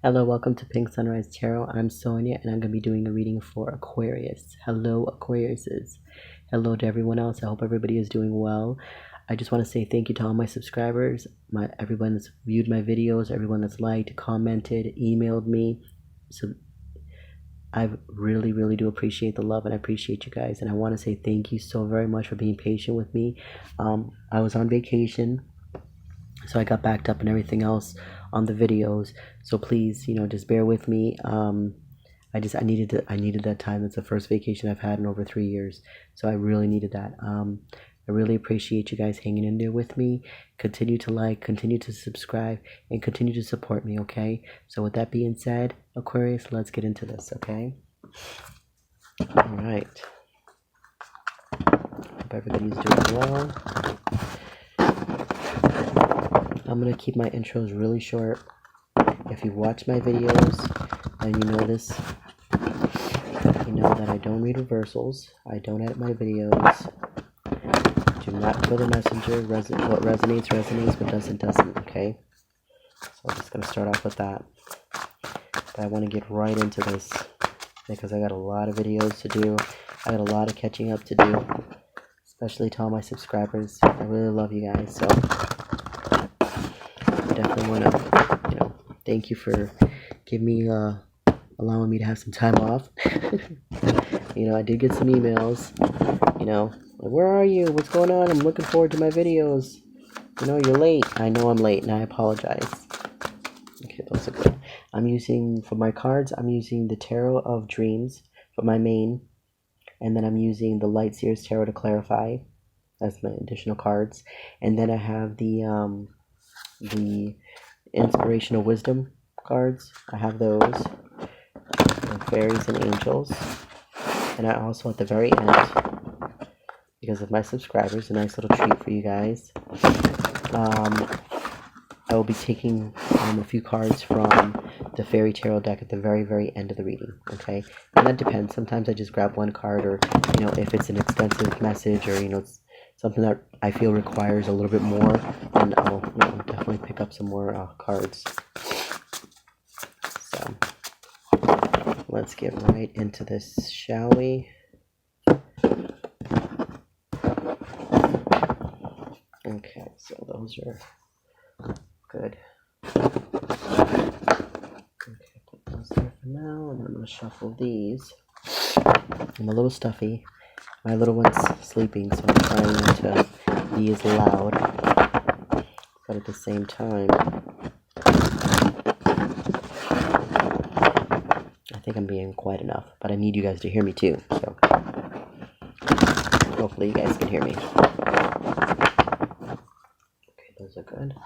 Hello, welcome to Pink Sunrise Tarot. I'm Sonia, and I'm going to be doing a reading for Aquarius. Hello, Aquariuses. Hello to everyone else. I hope everybody is doing well. I just want to say thank you to all my subscribers, everyone that's viewed my videos, everyone that's liked, commented, emailed me. So I really do appreciate the love, and I appreciate you guys. And I want to say thank you so very much for being patient with me. I was on vacation, so I got backed up and everything else on the videos, so please, just bear with me. I needed that time. It's the first vacation I've had in over 3 years, so I really needed that. I really appreciate you guys hanging in there with me. Continue to like, continue to subscribe, and continue to support me, okay? So with that being said, Aquarius, let's get into this, okay? All right. Hope everybody's doing well. I'm going to keep my intros really short. If you watch my videos and you know this, you know that I don't read reversals. I don't edit my videos. Do not put a messenger. What resonates, resonates. What doesn't, doesn't. Okay? So I'm just going to start off with that. But I want to get right into this because I got a lot of videos to do. I got a lot of catching up to do. Especially to all my subscribers. I really love you guys. So I definitely want to, thank you for giving me, allowing me to have some time off. I did get some emails, like, where are you? What's going on? I'm looking forward to my videos. You're late. I know I'm late, and I apologize. Okay, those are good. For my cards, I'm using the Tarot of Dreams for my main, and then I'm using the Light Seers Tarot to clarify as my additional cards, and then I have the Inspirational Wisdom cards. I have those, and Fairies and Angels, and I also at the very end, because of my subscribers, a nice little treat for you guys. I will be taking a few cards from the Fairy Tarot deck at the very end of the reading, okay? And that depends. Sometimes I just grab one card, or, if it's an extensive message, or, it's something that I feel requires a little bit more, then I'll definitely pick up some more cards. So, let's get right into this, shall we? Okay, so those are good. Okay, put those there for now, and I'm going to shuffle these. I'm a little stuffy. My little one's sleeping, so I'm trying not to be as loud. But at the same time, I think I'm being quiet enough. But I need you guys to hear me too, so hopefully you guys can hear me. Okay, those are good.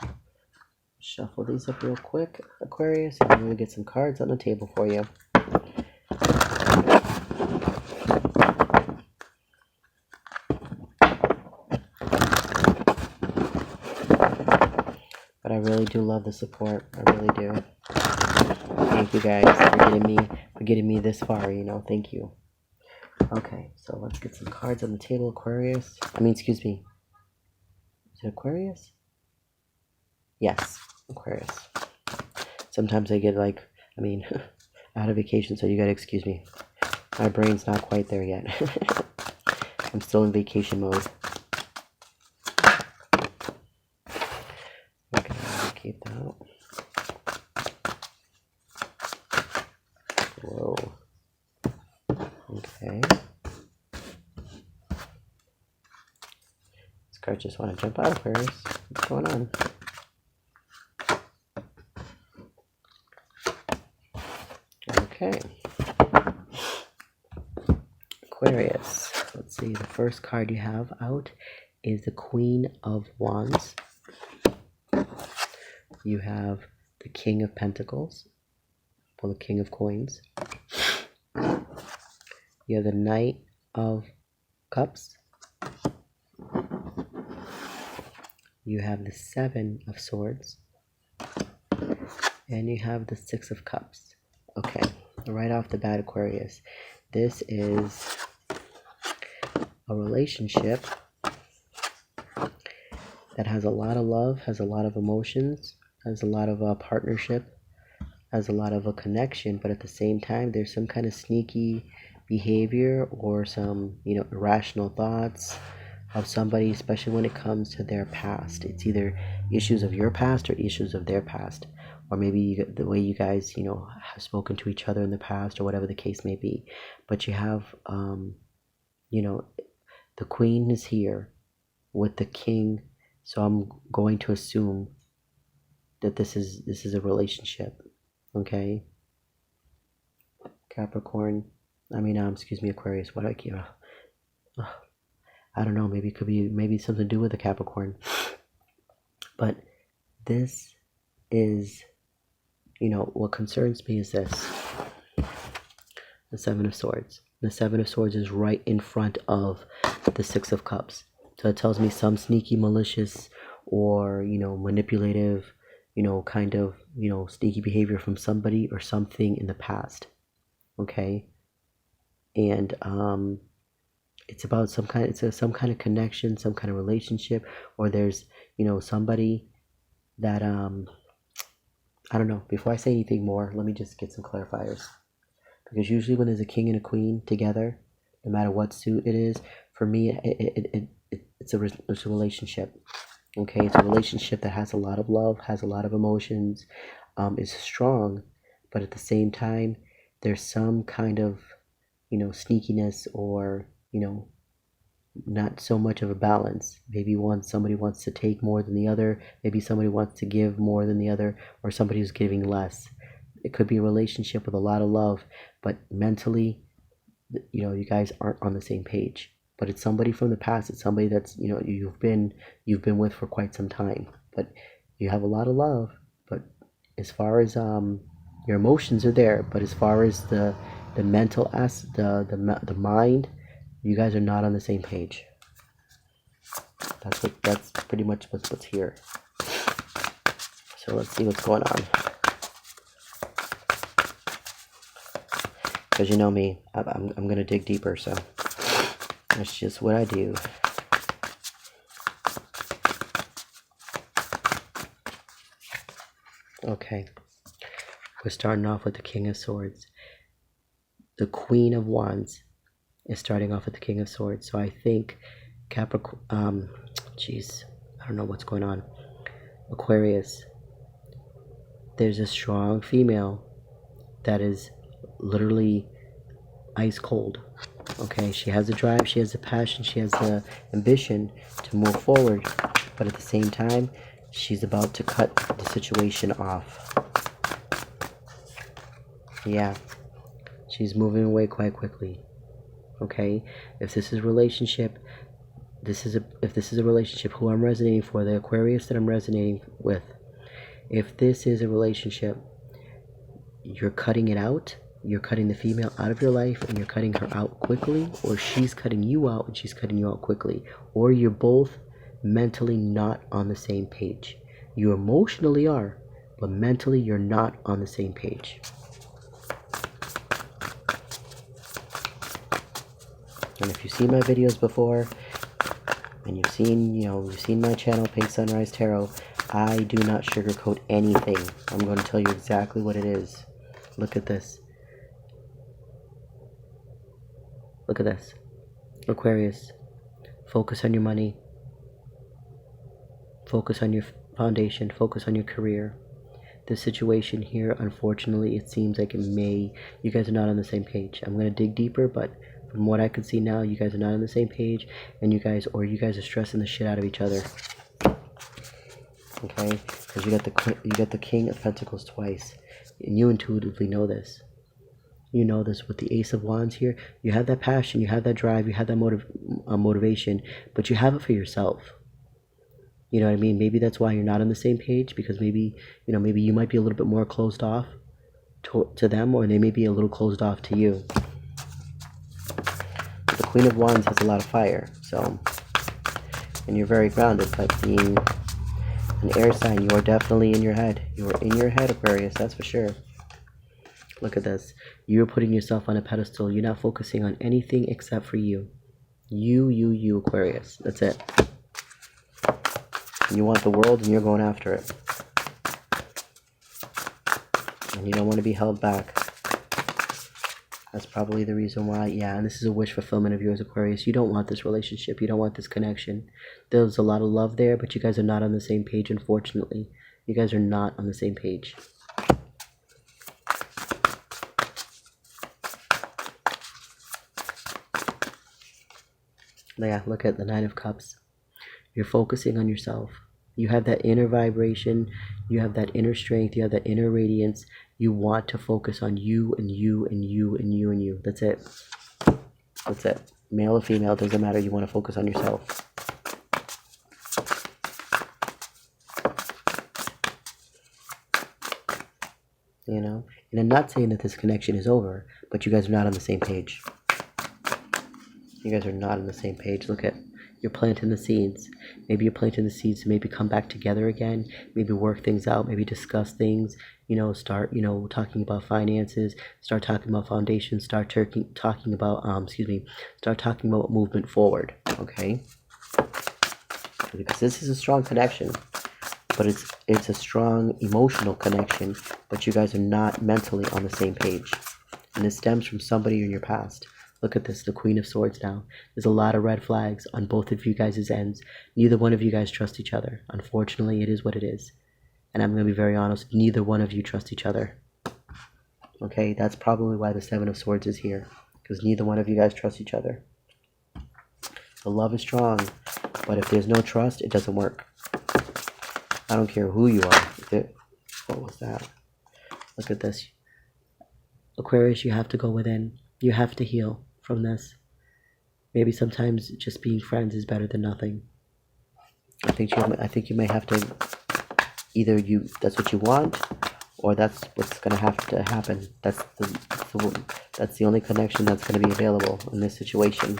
Shuffle these up real quick, Aquarius, and I'm going to get some cards on the table for you. But I really do love the support. I really do. Thank you guys for getting me this far, thank you. Okay, so let's get some cards on the table, Aquarius. Excuse me. Is it Aquarius? Yes, Aquarius. Sometimes I get out of vacation, so you gotta excuse me. My brain's not quite there yet. I'm still in vacation mode. Okay, I'll keep that. Whoa. Okay. This card just want to jump out, Aquarius. What's going on? Okay. Aquarius. Let's see. The first card you have out is the Queen of Wands. You have the King of Pentacles. Well, the King of Coins. You have the Knight of Cups. You have the Seven of Swords. And you have the Six of Cups. Okay, right off the bat, Aquarius. This is a relationship that has a lot of love, has a lot of emotions, has a lot of partnership. as a lot of a connection, but at the same time, there's some kind of sneaky behavior or some, irrational thoughts of somebody, especially when it comes to their past. It's either issues of your past or issues of their past, or maybe the way you guys, have spoken to each other in the past, or whatever the case may be. But you have, the queen is here with the king, so I'm going to assume that this is a relationship. Okay, Capricorn. Excuse me, Aquarius. What I keep. I don't know. Maybe it could be something to do with the Capricorn. But this is, what concerns me is this: the Seven of Swords. The Seven of Swords is right in front of the Six of Cups. So it tells me some sneaky, malicious, or manipulative, sneaky behavior from somebody or something in the past. Okay, and it's about some kind of connection, some kind of relationship, or there's somebody that I don't know. Before I say anything more, let me just get some clarifiers, because usually when there's a king and a queen together, no matter what suit it is, for me it's a relationship. Okay, it's a relationship that has a lot of love, has a lot of emotions, is strong, but at the same time, there's some kind of, sneakiness, or, not so much of a balance. Maybe somebody wants to take more than the other, maybe somebody wants to give more than the other, or somebody who's giving less. It could be a relationship with a lot of love, but mentally, you guys aren't on the same page. But it's somebody from the past. It's somebody that's you've been with for quite some time. But you have a lot of love. But as far as your emotions are there, but as far as the mental the mind, you guys are not on the same page. That's pretty much what's here. So let's see what's going on. Because you know me, I'm gonna dig deeper. So. That's just what I do. Okay. We're starting off with the King of Swords. The Queen of Wands is starting off with the King of Swords. So I think Capricorn, I don't know what's going on. Aquarius. There's a strong female that is literally ice cold. Okay, she has the drive, she has the passion, she has the ambition to move forward, but at the same time, she's about to cut the situation off. Yeah, she's moving away quite quickly. Okay, if this is a relationship, if this is a relationship, who I'm resonating for, the Aquarius that I'm resonating with, if this is a relationship, you're cutting it out. You're cutting the female out of your life, and you're cutting her out quickly, or she's cutting you out and she's cutting you out quickly, or you're both mentally not on the same page. You emotionally are, but mentally you're not on the same page. And if you've seen my videos before, and you've seen my channel, Pink Sunrise Tarot, I do not sugarcoat anything. I'm going to tell you exactly what it is. Look at this. Look at this. Aquarius, focus on your money. Focus on your foundation. Focus on your career. This situation here, unfortunately, it seems like you guys are not on the same page. I'm going to dig deeper, but from what I can see now, you guys are not on the same page, and you guys are stressing the shit out of each other. Okay? Because you got the King of Pentacles twice, and you intuitively know this. You know this with the Ace of Wands here. You have that passion, you have that drive, you have that motivation, but you have it for yourself. You know what I mean? Maybe that's why you're not on the same page, because maybe you might be a little bit more closed off to them, or they may be a little closed off to you. But the Queen of Wands has a lot of fire, and you're very grounded, but being an air sign, you are definitely in your head. You are in your head, Aquarius, that's for sure. Look at this. You're putting yourself on a pedestal. You're not focusing on anything except for you. You, Aquarius. That's it. You want the world, and you're going after it. And you don't want to be held back. That's probably the reason why. Yeah, and this is a wish fulfillment of yours, Aquarius. You don't want this relationship. You don't want this connection. There's a lot of love there, but you guys are not on the same page, unfortunately. You guys are not on the same page. Yeah, look at the Nine of Cups. You're focusing on yourself. You have that inner vibration. You have that inner strength. You have that inner radiance. You want to focus on you and you and you and you and you. That's it. That's it. Male or female, doesn't matter. You want to focus on yourself. You know? And I'm not saying that this connection is over, but you guys are not on the same page. You guys are not on the same page. Look at, you're planting the seeds. Maybe you're planting the seeds to maybe come back together again. Maybe work things out. Maybe discuss things. You know, start, you know, talking about finances. Start talking about foundations. Start talking about, start talking about movement forward. Okay? Because this is a strong connection. But it's a strong emotional connection. But you guys are not mentally on the same page. And this stems from somebody in your past. Look at this, the Queen of Swords now. There's a lot of red flags on both of you guys' ends. Neither one of you guys trust each other. Unfortunately, it is what it is. And I'm going to be very honest, neither one of you trust each other. Okay, that's probably why the Seven of Swords is here. Because neither one of you guys trust each other. The love is strong, but if there's no trust, it doesn't work. I don't care who you are. What was that? Look at this. Aquarius, you have to go within. You have to heal from this. Maybe sometimes just being friends is better than nothing. I think you may have to, either that's what you want, or that's what's going to have to happen. That's the only connection that's going to be available in this situation.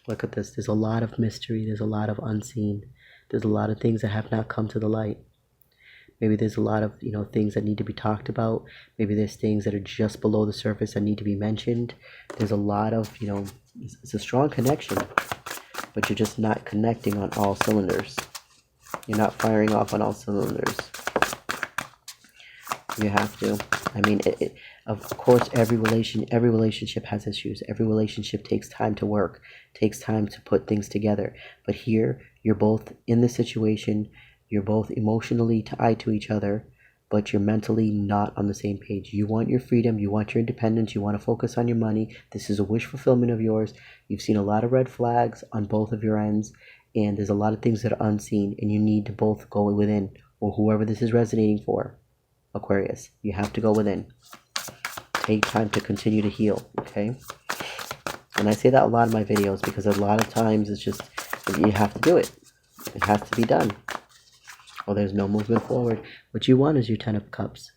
Look at this. There's a lot of mystery. There's a lot of unseen. There's a lot of things that have not come to the light. Maybe there's a lot of, things that need to be talked about. Maybe there's things that are just below the surface that need to be mentioned. There's a lot of, it's a strong connection, but you're just not connecting on all cylinders. You're not firing off on all cylinders. You have to. I mean, of course, every relationship has issues. Every relationship takes time to work, takes time to put things together. But here, you're both in the situation. You're both emotionally tied to each other, but you're mentally not on the same page. You want your freedom. You want your independence. You want to focus on your money. This is a wish fulfillment of yours. You've seen a lot of red flags on both of your ends, and there's a lot of things that are unseen, and you need to both go within, or whoever this is resonating for, Aquarius. You have to go within. Take time to continue to heal, okay? And I say that a lot in my videos because a lot of times it's just, you have to do it. It has to be done. Well, there's no movement forward. What you want is your Ten of Cups.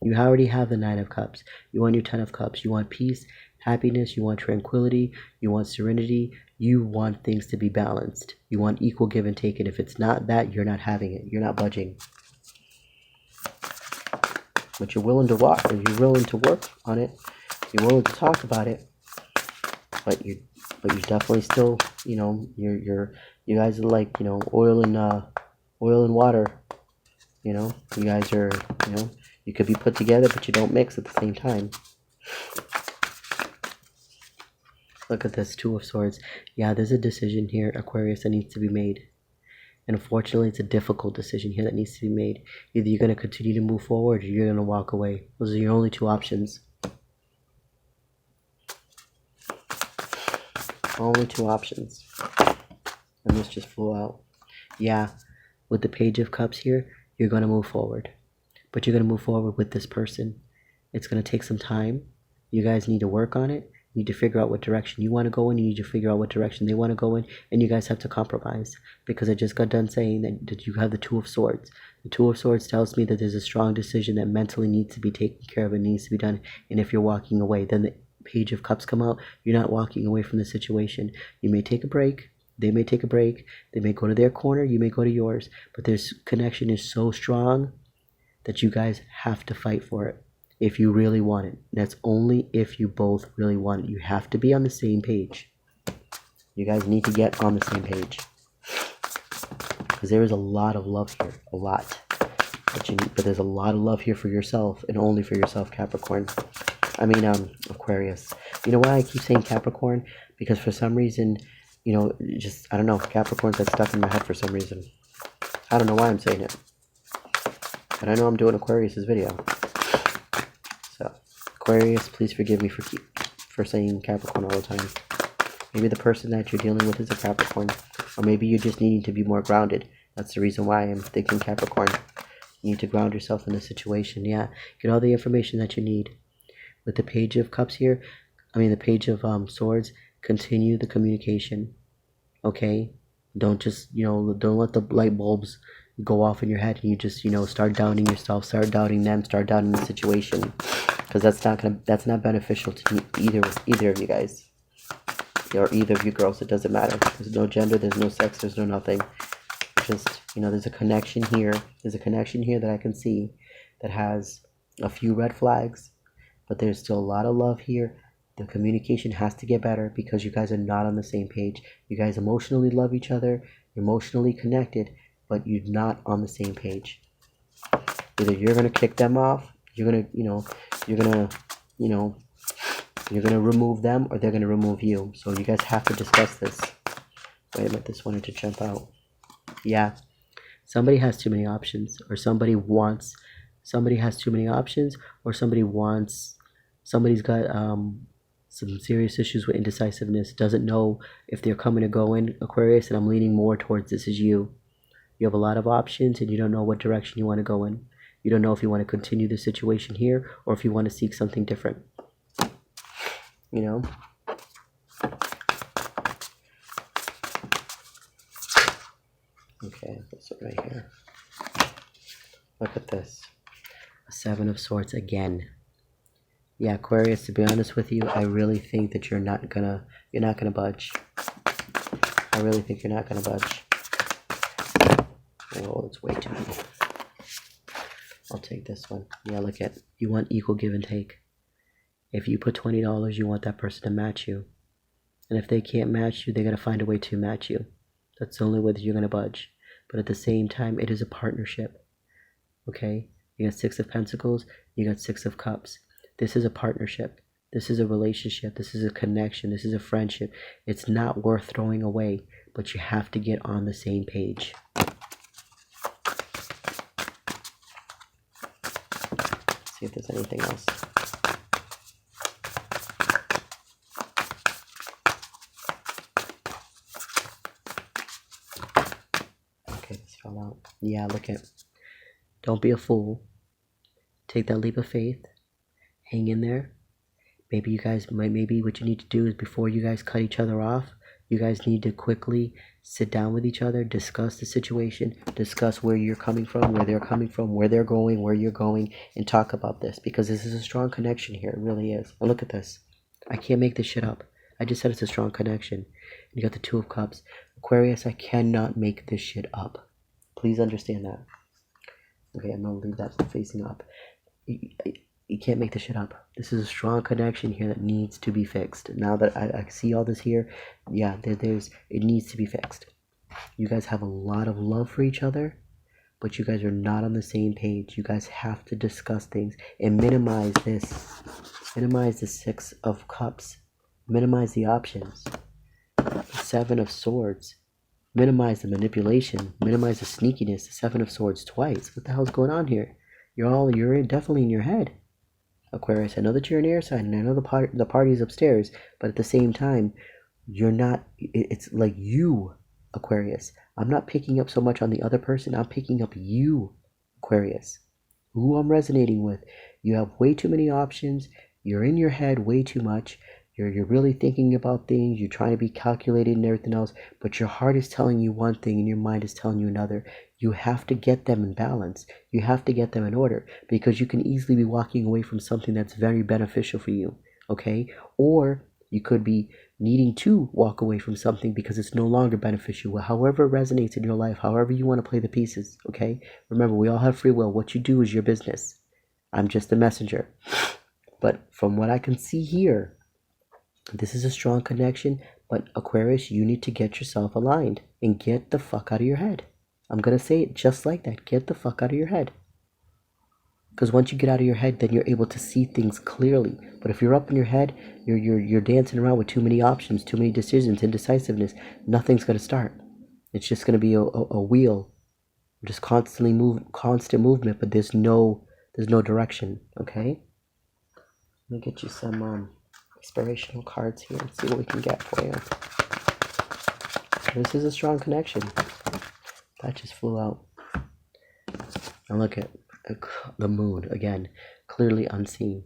You already have the Nine of Cups. You want your Ten of Cups. You want peace, happiness. You want tranquility. You want serenity. You want things to be balanced. You want equal give and take. And if it's not that, you're not having it. You're not budging. But you're willing to walk. You're willing to work on it. You're willing to talk about it. But you're definitely still, you guys are like, oil and water. You guys are, you could be put together, but you don't mix at the same time. Look at this, Two of Swords. Yeah, there's a decision here, Aquarius, that needs to be made. And unfortunately, it's a difficult decision here that needs to be made. Either you're going to continue to move forward or you're going to walk away. Those are your only two options. Only two options. And this just flew out. Yeah, with the Page of Cups here, you're going to move forward. But you're going to move forward with this person. It's going to take some time. You guys need to work on it. You need to figure out what direction you want to go in. You need to figure out what direction they want to go in. And you guys have to compromise. Because I just got done saying that you have the Two of Swords. The Two of Swords tells me that there's a strong decision that mentally needs to be taken care of and needs to be done. And if you're walking away, then the Page of Cups come out. You're not walking away from the situation. You may take a break. They may take a break. They may go to their corner. You may go to yours. But this connection is so strong that you guys have to fight for it. If you really want it. That's only if you both really want it. You have to be on the same page. You guys need to get on the same page. Because there is a lot of love here. A lot. But there's a lot of love here for yourself and only for yourself, Capricorn. Aquarius. You know why I keep saying Capricorn? Because for some reason, you know, I don't know, Capricorn's got stuck in my head for some reason. I don't know why I'm saying it. And I know I'm doing Aquarius's video. So, Aquarius, please forgive me for saying Capricorn all the time. Maybe the person that you're dealing with is a Capricorn. Or maybe you're just needing to be more grounded. That's the reason why I'm thinking Capricorn. You need to ground yourself in the situation. Yeah, get all the information that you need. With the Page of Cups here, the Page of Swords, continue the communication. Okay? Don't just, don't let the light bulbs go off in your head and you just, start doubting yourself, start doubting them, start doubting the situation. Because that's not beneficial to either of you guys. Or either of you girls, it doesn't matter. There's no gender, there's no sex, there's no nothing. Just, there's a connection here. There's a connection here that I can see that has a few red flags, but there's still a lot of love here. The communication has to get better because you guys are not on the same page. You guys emotionally love each other, emotionally connected, but you're not on the same page. Either you're gonna kick them off, you're gonna remove them, or they're gonna remove you. So you guys have to discuss this. Wait a minute, this wanted to jump out. Yeah, somebody has too many options, or somebody has too many options, or somebody's got some serious issues with indecisiveness, doesn't know if they're coming or going, Aquarius, and I'm leaning more towards this is you. You have a lot of options and you don't know what direction you want to go in. You don't know if you want to continue the situation here or if you want to seek something different. Okay, this one right here. Look at this. A Seven of Swords again. Yeah, Aquarius, to be honest with you, I really think that you're not gonna budge. I really think you're not gonna budge. Oh, it's way too big. I'll take this one. Yeah, look at, you want equal give and take. If you put $20, you want that person to match you. And if they can't match you, they're gonna find a way to match you. That's the only way that you're gonna budge. But at the same time, it is a partnership. Okay? You got Six of Pentacles, you got Six of Cups. This is a partnership. This is a relationship. This is a connection. This is a friendship. It's not worth throwing away, but you have to get on the same page. See if there's anything else. Okay, this fell out. Yeah, look at. Don't be a fool. Take that leap of faith. Hang in there. Maybe what you need to do is before you guys cut each other off, you guys need to quickly sit down with each other, discuss the situation, discuss where you're coming from, where they're coming from, where they're going, where you're going, and talk about this because this is a strong connection here. It really is. And look at this. I can't make this shit up. I just said it's a strong connection. You got the Two of Cups. Aquarius, I cannot make this shit up. Please understand that. Okay, I'm going to leave that facing up. You can't make this shit up. This is a strong connection here that needs to be fixed. Now that I see all this here, yeah, it needs to be fixed. You guys have a lot of love for each other, but you guys are not on the same page. You guys have to discuss things and minimize this. Minimize the Six of Cups. Minimize the options. Seven of Swords. Minimize the manipulation. Minimize the sneakiness. The Seven of Swords twice. What the hell's going on here? You're definitely in your head. Aquarius, I know that you're an air sign and I know the party's upstairs, but at the same time, you're not, it's like you, Aquarius. I'm not picking up so much on the other person, I'm picking up you, Aquarius. Who I'm resonating with. You have way too many options, you're in your head way too much, you're really thinking about things, you're trying to be calculated and everything else, but your heart is telling you one thing and your mind is telling you another. You have to get them in balance. You have to get them in order because you can easily be walking away from something that's very beneficial for you, okay? Or you could be needing to walk away from something because it's no longer beneficial. However it resonates in your life, however you want to play the pieces, okay? Remember, we all have free will. What you do is your business. I'm just a messenger. But from what I can see here, this is a strong connection, but Aquarius, you need to get yourself aligned and get the fuck out of your head. I'm going to say it just like that. Get the fuck out of your head. Because once you get out of your head, then you're able to see things clearly. But if you're up in your head, you're dancing around with too many options, too many decisions, indecisiveness, nothing's going to start. It's just going to be a wheel, just constant movement, but there's no direction. Okay. Let me get you some inspirational cards here and see what we can get for you. This is a strong connection. That just flew out. And look at the moon again, clearly unseen.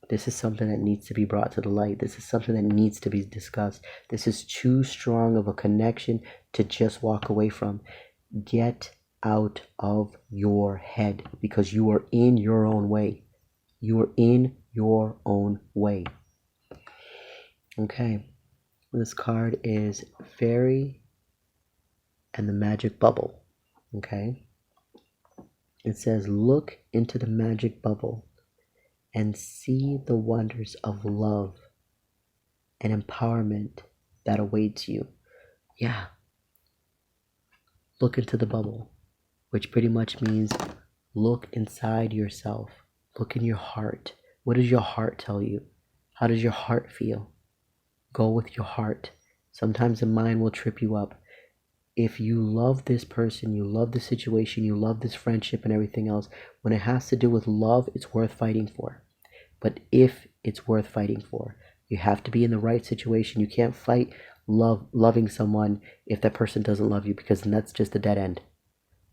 This is something that needs to be brought to the light. This is something that needs to be discussed. This is too strong of a connection to just walk away from. Get out of your head, because you are in your own way. You are in your own way. Okay. This card is Fairy and the Magic Bubble. Okay. It says, look into the magic bubble and see the wonders of love and empowerment that awaits you. Yeah. Look into the bubble, which pretty much means look inside yourself. Look in your heart. What does your heart tell you? How does your heart feel? Go with your heart. Sometimes the mind will trip you up. If you love this person, you love the situation, you love this friendship and everything else, when it has to do with love, it's worth fighting for. But if it's worth fighting for, you have to be in the right situation. You can't fight loving someone if that person doesn't love you, because then that's just a dead end.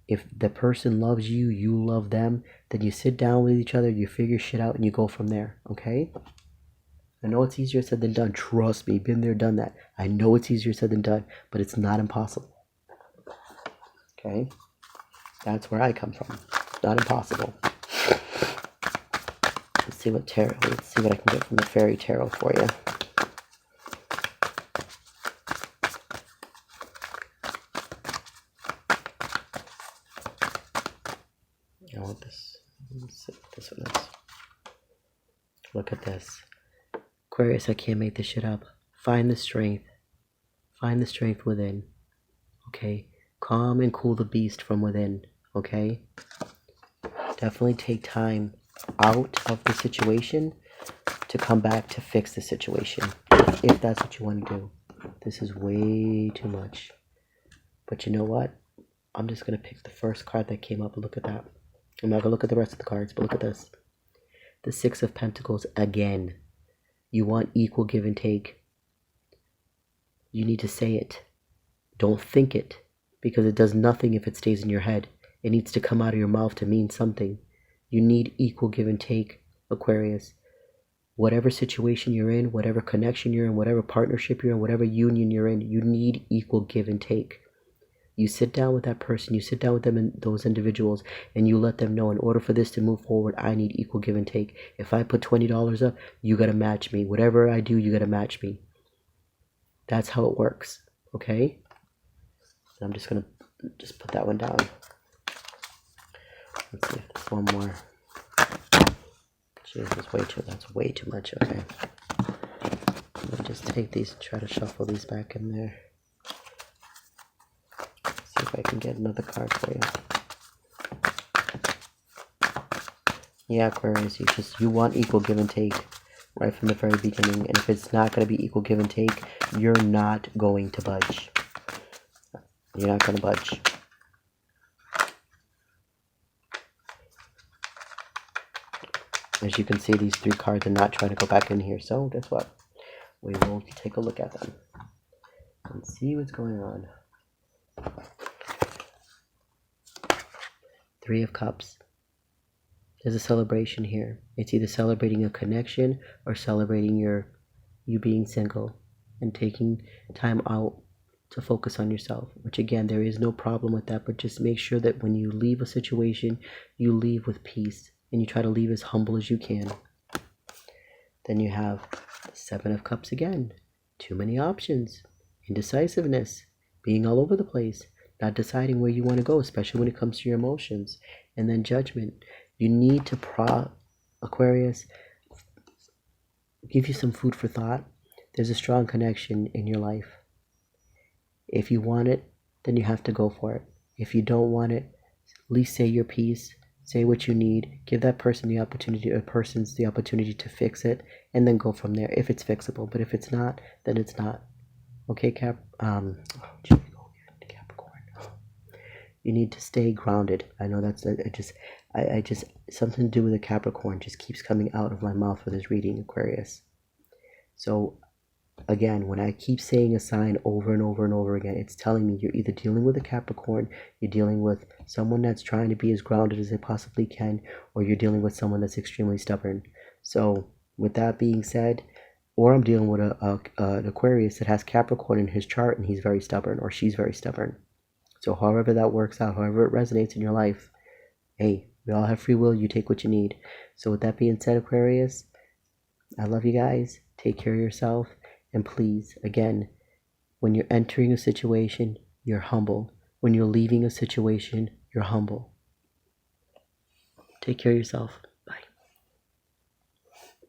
If the person loves you, you love them, then you sit down with each other, you figure shit out, and you go from there, okay? I know it's easier said than done. Trust me, been there, done that. I know it's easier said than done, but it's not impossible. Okay, that's where I come from. Not impossible. Let's see what I can get from the Fairy Tarot for you. I want this. Let's see what this one is. Look at this. Aquarius, I can't make this shit up. Find the strength. Find the strength within. Okay? Calm and cool the beast from within, okay? Definitely take time out of the situation to come back to fix the situation, if that's what you want to do. This is way too much. But you know what? I'm just going to pick the first card that came up and look at that. I'm not going to look at the rest of the cards, but look at this. The Six of Pentacles again. You want equal give and take. You need to say it. Don't think it. Because it does nothing if it stays in your head. It needs to come out of your mouth to mean something. You need equal give and take, Aquarius. Whatever situation you're in, whatever connection you're in, whatever partnership you're in, whatever union you're in, you need equal give and take. You sit down with that person, you sit down with them and those individuals, and you let them know, in order for this to move forward, I need equal give and take. If I put $20 up, you got to match me. Whatever I do, you got to match me. That's how it works, okay? I'm just going to just put that one down. Let's see if there's one more. Jeez, that's way too much. Okay. Let me just take these and try to shuffle these back in there. See if I can get another card for you. Yeah, Aquarius, you want equal give and take right from the very beginning. And if it's not going to be equal give and take, you're not going to budge. You're not going to budge. As you can see, these three cards are not trying to go back in here. So guess what? We will take a look at them and see what's going on. Three of Cups. There's a celebration here. It's either celebrating a connection or celebrating you being single and taking time out to focus on yourself, which again, there is no problem with that, but just make sure that when you leave a situation, you leave with peace and you try to leave as humble as you can. Then you have the Seven of Cups again. Too many options, indecisiveness, being all over the place, not deciding where you want to go, especially when it comes to your emotions, and then Judgment. You need to Aquarius, give you some food for thought. There's a strong connection in your life. If you want it, then you have to go for it. If you don't want it, at least say your piece. Say what you need, give that person the opportunity, or persons the opportunity to fix it, and then go from there if it's fixable. But if it's not, then it's not. Okay, Capricorn. You need to stay grounded. I know that's I just something to do with a Capricorn just keeps coming out of my mouth for this reading, Aquarius. So again, when I keep saying a sign over and over and over again, it's telling me you're either dealing with a Capricorn, you're dealing with someone that's trying to be as grounded as they possibly can, or you're dealing with someone that's extremely stubborn. So with that being said, or I'm dealing with an Aquarius that has Capricorn in his chart and he's very stubborn, or she's very stubborn. So however that works out, however it resonates in your life, hey, we all have free will. You take what you need. So with that being said, Aquarius, I love you guys. Take care of yourself. And please, again, when you're entering a situation, you're humble. When you're leaving a situation, you're humble. Take care of yourself.